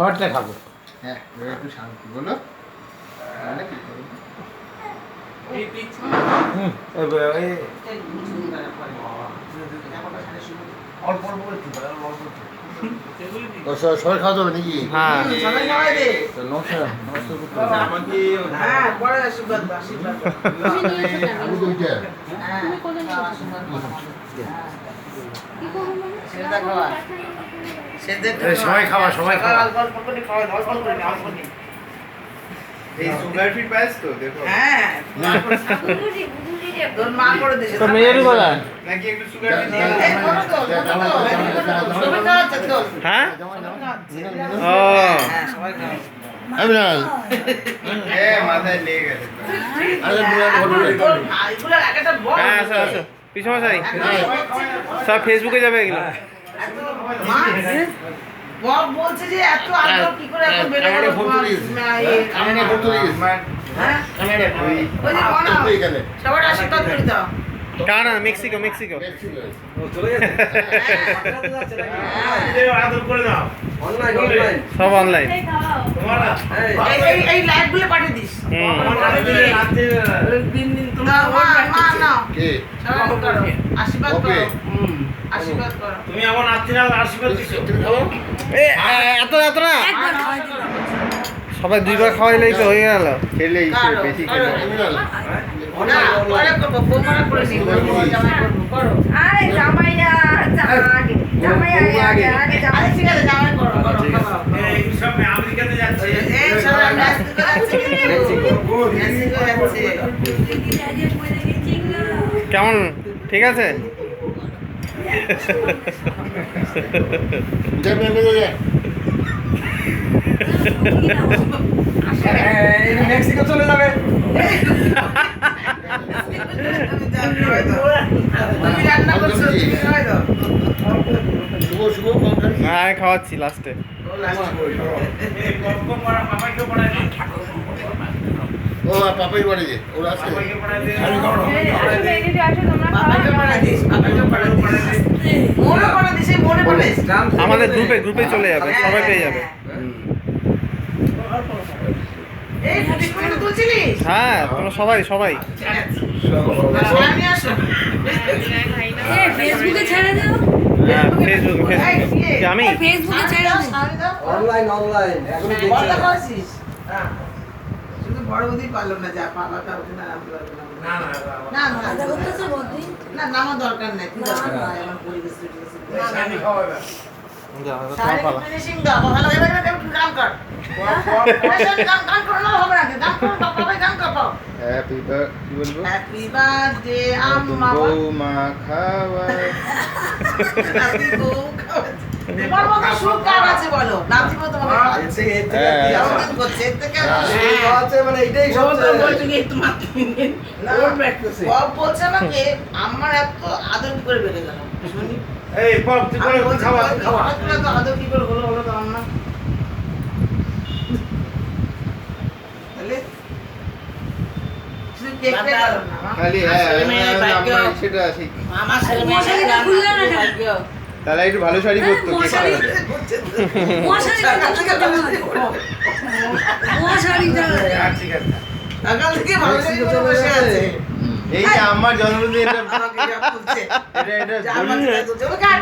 খাবারটা খাবো। হ্যাঁ একটু শান্তি বলো তাহলে কি করবো অল্প অল্প একটু অল্প সবাই খাওয়া যাবে নাকি? হ্যাঁ সবাই খাওয়া সবাই খাওয়া। এই সুগার ফ্রি পাইস তো দেখো তো মেয়েরই বলা নাকি একটু সুগার ফ্রি হ্যাঁ ও মাথায় লেগে গেছে হ্যাঁ আসো আসো পিছনে মশাই সব ফেসবুকে যাবে এগুলো। বব বলছে যে এত আগ্রহ কি করে এখন বেড়ে গেল সবার আশীর্বাদ করে দাও কানা মেক্সিকো মেক্সিকো সব অনলাইন। এই লাইভ গুলো পাঠিয়ে দিস আশীর্বাদ করো আশীর্বাদ করো তুমি আমার নাতিরা আশীর্বাদ দিছো এত এত না সবাই দুইবার খাওয়াইলেই তো হয়ে গেল। খেলেই বেশি খেলে আরে জামাই না জামাই আগে ঠিক আছে জামাই করো এই সব আমেরিকাতে যাচ্ছে এই সব কেমন ঠিক আছে মেক্সিকো চলে যাবে না আমি খাওয়াচ্ছি লাস্টে। ও পাপাই বাড়ি যে ওরা আছে আমাদের গ্রুপে গ্রুপে চলে যাবে সবাই পেয়ে যাবে। হ্যাঁ তোমরা সবাই সবাই ফেসবুকে ছেড়ে দাও হ্যাঁ ফেসবুকে ফেসবুকে আমি ফেসবুকে ছেড়ে দাও অনলাইন এখনো দেখছি শুধু বড় বুদ্ধি পারলো না যা পালাটা ওঠে না না না আদা করতেছে বৌদি না নামা দরকার নেই কি দরকার নাই আমার পরিবেশ ফিনিশিং দাও ভালো এবার গান কর গান করো না হবে না গান করো বাবা গান করো হ্যাপি কি বলবো হ্যাপি বার্থডে আম্মা বৌমা খাওয়ায় হ্যাপি গো তোমার মতো সুখ কার আছে বলো নাতিমা তোমাকে খাওয়াচ্ছে এতদিন করছে এর থেকে আছে মানে এইটাই সবচেয়ে বলছে কি তোমার ওর প্র্যাকটিসে বাপ বলছে আমাকে আমার এত আদর কি করে বেড়ে গেল শুনি এই পপ তুই করে খাওয়া খাওয়া তো আদর কি করে হলো তো আম্মা তাহলে শুধু কেকটা গেল না খালি আমরা সেটা আছে আমার ছেলে মশারিটা খুললে না কেন? তাহলে একটু ভালো শাড়ি পরতো কে মশারি মশারিটা ঠিক আছে সকাল থেকে ভালো করে বসে আছে এই যে আমার জন্মদিন এটা আমাকে যা বলছে এটা যা আমাকে চলো কাট